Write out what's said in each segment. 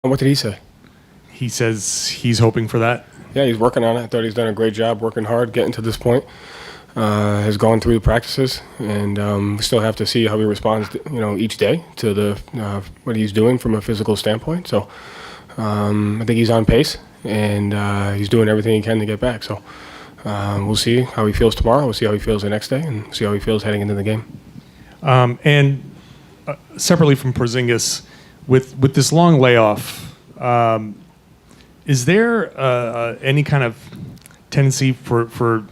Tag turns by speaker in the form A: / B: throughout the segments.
A: What did he say?
B: He says he's hoping for that.
A: Yeah, he's working on it. I thought he's done a great job working hard, getting to this point. Has gone through the practices, and we still have to see how he responds, each day to the what he's doing from a physical standpoint. So I think he's on pace, and he's doing everything he can to get back. So we'll see how he feels tomorrow. We'll see how he feels the next day, and see how he feels heading into the game.
B: And separately from Porzingis, with this long layoff, is there any kind of tendency for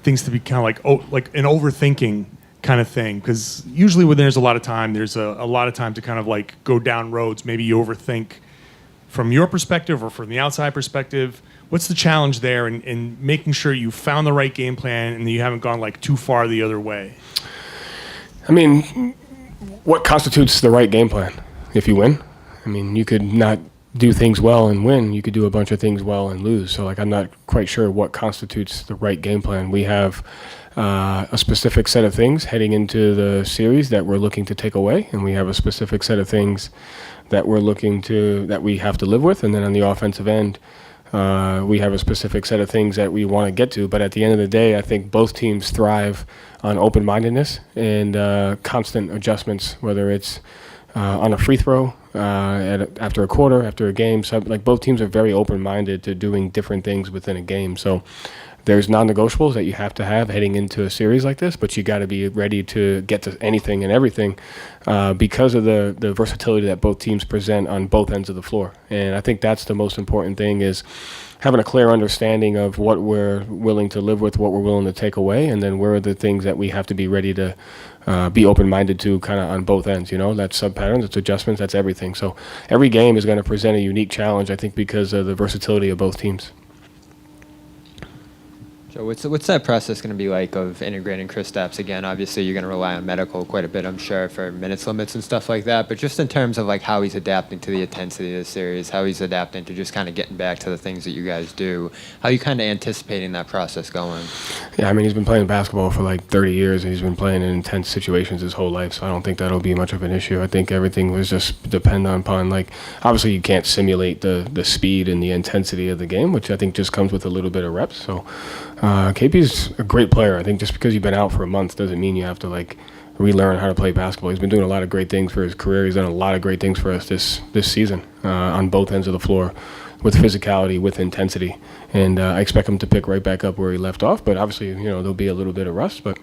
B: things to be kind of like an overthinking kind of thing? Because usually when there's a lot of time, there's a lot of time to kind of like go down roads. Maybe you overthink from your perspective or from the outside perspective. What's the challenge there in making sure you found the right game plan and that you haven't gone like too far the other way?
A: I mean, what constitutes the right game plan? If you win, I mean, you could not do things well and win. You could do a bunch of things well and lose. So, I'm not quite sure what constitutes the right game plan. We have a specific set of things heading into the series that we're looking to take away, and we have a specific set of things that we have to live with. And then on the offensive end, we have a specific set of things that we want to get to. But at the end of the day, I think both teams thrive on open-mindedness and constant adjustments, whether it's on a free throw, after a quarter, after a game. So, both teams are very open-minded to doing different things within a game. So there's non-negotiables that you have to have heading into a series like this, but you got to be ready to get to anything and everything because of the versatility that both teams present on both ends of the floor. And I think that's the most important thing, is having a clear understanding of what we're willing to live with, what we're willing to take away, and then where are the things that we have to be ready to be open-minded to kind of on both ends. That's sub-patterns, it's adjustments, that's everything. So every game is going to present a unique challenge, I think, because of the versatility of both teams.
C: So what's that process going to be like of integrating Kristaps again? Obviously, you're going to rely on medical quite a bit, I'm sure, for minutes limits and stuff like that. But just in terms of how he's adapting to the intensity of the series, how he's adapting to just kind of getting back to the things that you guys do, how are you kind of anticipating that process going?
A: Yeah, I mean, he's been playing basketball for 30 years, and he's been playing in intense situations his whole life, so I don't think that'll be much of an issue. I think everything was just dependent upon, obviously you can't simulate the speed and the intensity of the game, which I think just comes with a little bit of reps. So KP's a great player. I think just because you've been out for a month doesn't mean you have to relearn how to play basketball. He's been doing a lot of great things for his career. He's done a lot of great things for us this season on both ends of the floor, with physicality, with intensity, and I expect him to pick right back up where he left off. But obviously, there'll be a little bit of rust, but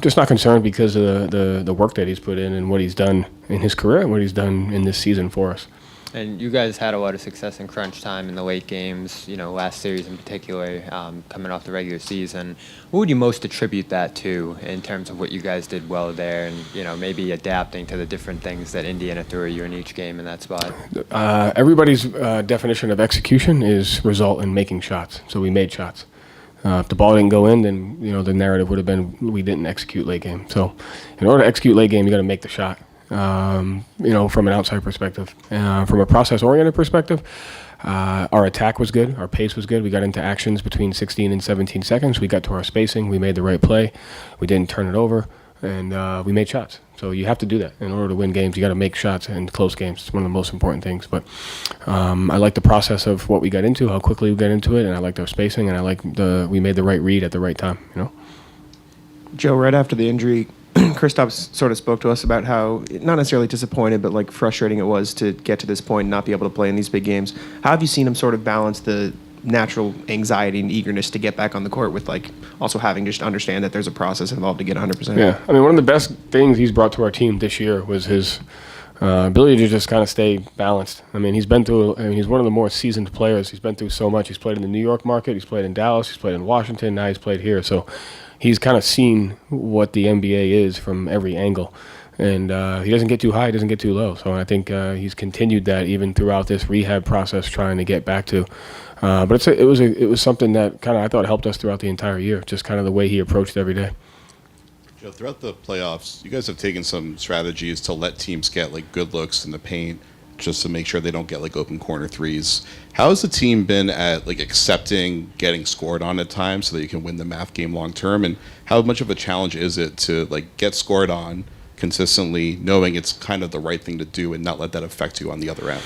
A: just not concerned because of the work that he's put in and what he's done in his career and what he's done in this season for us.
C: And you guys had a lot of success in crunch time in the late games, last series in particular, coming off the regular season. What would you most attribute that to in terms of what you guys did well there and, maybe adapting to the different things that Indiana threw at you in each game in that spot?
A: Everybody's definition of execution is result in making shots. So we made shots. If the ball didn't go in, then, the narrative would have been we didn't execute late game. So in order to execute late game, you got to make the shot. From an outside perspective. From a process-oriented perspective, our attack was good. Our pace was good. We got into actions between 16 and 17 seconds. We got to our spacing. We made the right play. We didn't turn it over, and we made shots. So you have to do that. In order to win games, you got to make shots in close games. It's one of the most important things. But I like the process of what we got into, how quickly we got into it, and I liked our spacing, and I like we made the right read at the right time.
D: Joe, right after the injury, Kristaps sort of spoke to us about how, not necessarily disappointed, but frustrating it was to get to this point and not be able to play in these big games. How have you seen him sort of balance the natural anxiety and eagerness to get back on the court with also having just understand that there's a process involved to get 100%?
A: Yeah, I mean, one of the best things he's brought to our team this year was his ability to just kind of stay balanced. I mean, he's one of the more seasoned players. He's been through so much. He's played in the New York market. He's played in Dallas. He's played in Washington. Now he's played here. So he's kind of seen what the NBA is from every angle. And he doesn't get too high, he doesn't get too low. So I think he's continued that even throughout this rehab process, trying to get back to. But it was something that kind of I thought helped us throughout the entire year, just kind of the way he approached every day.
E: Joe, throughout the playoffs, you guys have taken some strategies to let teams get good looks in the paint, just to make sure they don't get open corner threes. How has the team been at accepting getting scored on at times so that you can win the math game long term? And how much of a challenge is it to get scored on, consistently, knowing it's kind of the right thing to do and not let that affect you on the other end?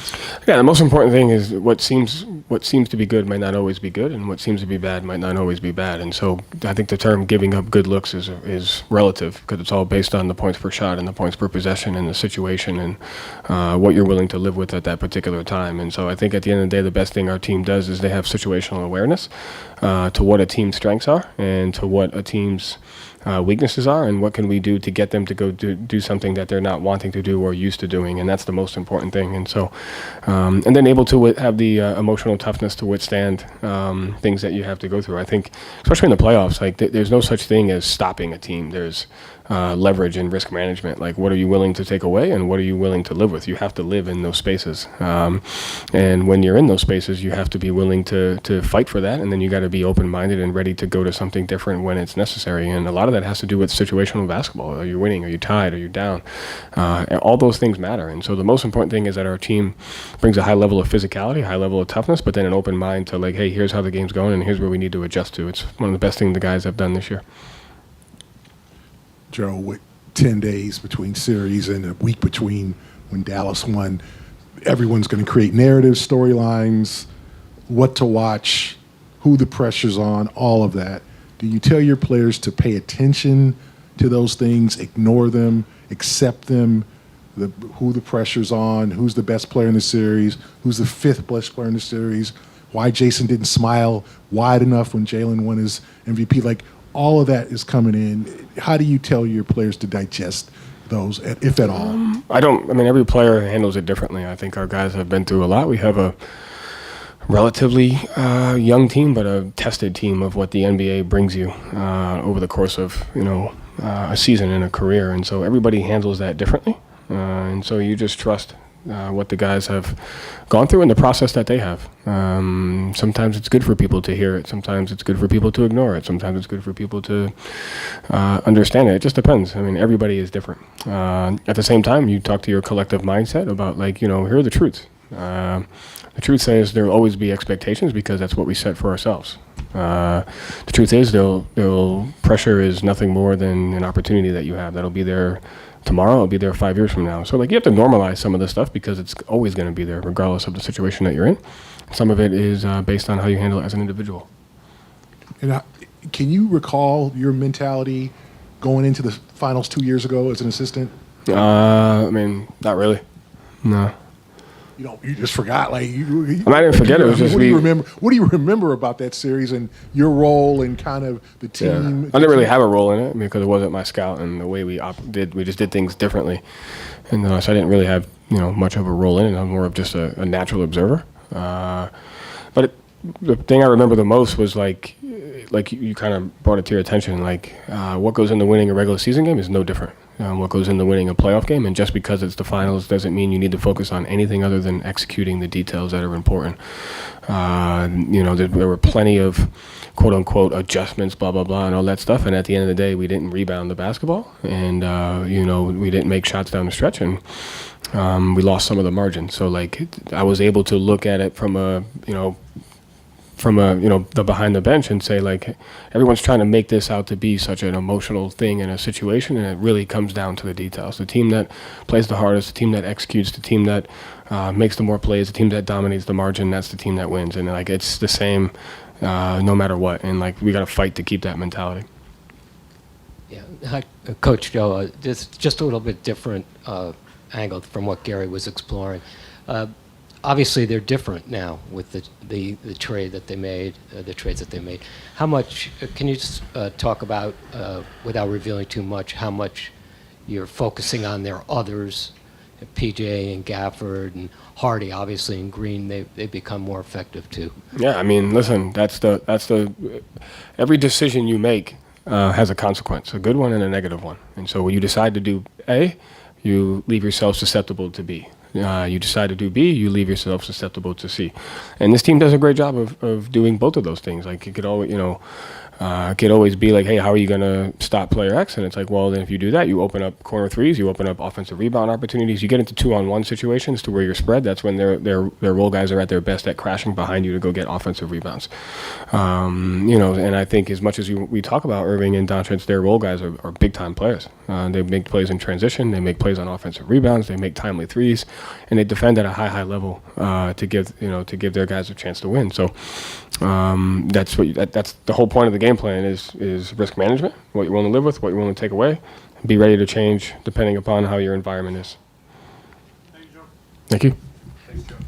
A: Yeah, the most important thing is what seems to be good might not always be good, and what seems to be bad might not always be bad. And so I think the term giving up good looks is relative, because it's all based on the points per shot and the points per possession and the situation and what you're willing to live with at that particular time. And so I think at the end of the day, the best thing our team does is they have situational awareness to what a team's strengths are and to what a team's weaknesses are, and what can we do to get them to go do something that they're not wanting to do or used to doing. And that's the most important thing. And so and then able to have the emotional toughness to withstand things that you have to go through. I think especially in the playoffs, like there's no such thing as stopping a team. There's leverage and risk management. Like, what are you willing to take away and what are you willing to live with? You have to live in those spaces. And when you're in those spaces, you have to be willing to fight for that. And then you got to be open-minded and ready to go to something different when it's necessary. And a lot of that has to do with situational basketball. Are you winning? Are you tied? Are you down? All those things matter. And so the most important thing is that our team brings a high level of physicality, a high level of toughness, but then an open mind to like, hey, here's how the game's going and here's where we need to adjust to. It's one of the best things the guys have done this year.
F: Joe, with 10 days between series and a week between when Dallas won, everyone's going to create narratives, storylines, what to watch, who the pressure's on, all of that. Do you tell your players to pay attention to those things, ignore them, accept them, who the pressure's on, who's the best player in the series, who's the fifth best player in the series, why Jason didn't smile wide enough when Jalen won his MVP? Like, all of that is coming in. How do you tell your players to digest those, if at all?
A: Every player handles it differently. I think our guys have been through a lot. We have a relatively young team, but a tested team of what the NBA brings you over the course of, a season and a career. And so everybody handles that differently. And so you just trust what the guys have gone through and the process that they have. Sometimes it's good for people to hear it. Sometimes it's good for people to ignore it. Sometimes it's good for people to understand it. It just depends. Everybody is different. At the same time, you talk to your collective mindset about, here are the truths. The truth says there will always be expectations because that's what we set for ourselves. The truth is, pressure is nothing more than an opportunity that you have. That'll be there tomorrow, it'll be there 5 years from now. So you have to normalize some of this stuff because it's always going to be there regardless of the situation that you're in. Some of it is based on how you handle it as an individual.
F: And can you recall your mentality going into the finals 2 years ago as an assistant?
A: Not really. No.
F: You just forgot. I
A: didn't forget. It was just
F: what do you remember about that series and your role and kind of the team?
A: Yeah. I didn't really have a role in it because it wasn't my scout, and the way we just did things differently, and so I didn't really have much of a role in it. I'm more of just a natural observer. But the thing I remember the most was like you kind of brought it to your attention. What goes into winning a regular season game is no different. What goes into winning a playoff game, and just because it's the finals doesn't mean you need to focus on anything other than executing the details that are important. There were plenty of quote unquote adjustments, blah blah blah, and all that stuff. And at the end of the day, we didn't rebound the basketball, and we didn't make shots down the stretch, and we lost some of the margin. So I was able to look at it from the behind the bench and say everyone's trying to make this out to be such an emotional thing in a situation, and it really comes down to the details. The team that plays the hardest, the team that executes, the team that makes the more plays, the team that dominates the margin, that's the team that wins. And it's the same no matter what, and we got to fight to keep that mentality.
G: Yeah, hi, Coach Joe, just a little bit different angle from what Gary was exploring. Obviously, they're different now with the trade that they made, the trades that they made. How much can you just talk about, without revealing too much, how much you're focusing on their others, PJ and Gafford and Hardy, obviously, and Green? They've become more effective too. Yeah,
A: listen, that's the every decision you make has a consequence, a good one and a negative one. And so when you decide to do A, you leave yourself susceptible to B. You decide to do B, you leave yourself susceptible to C. And this team does a great job of doing both of those things. It could always, It could always be like, hey, how are you going to stop player X? And it's like, well, then if you do that, you open up corner threes, you open up offensive rebound opportunities. You get into 2-on-1 situations to where you're spread. That's when their role guys are at their best at crashing behind you to go get offensive rebounds. And I think as much as we talk about Irving and Doncic, their role guys are big time players. They make plays in transition. They make plays on offensive rebounds. They make timely threes, and they defend at a high level to give their guys a chance to win. So that's the whole point of the game plan is risk management, what you're willing to live with, what you're willing to take away, and be ready to change depending upon how your environment is. Thank you.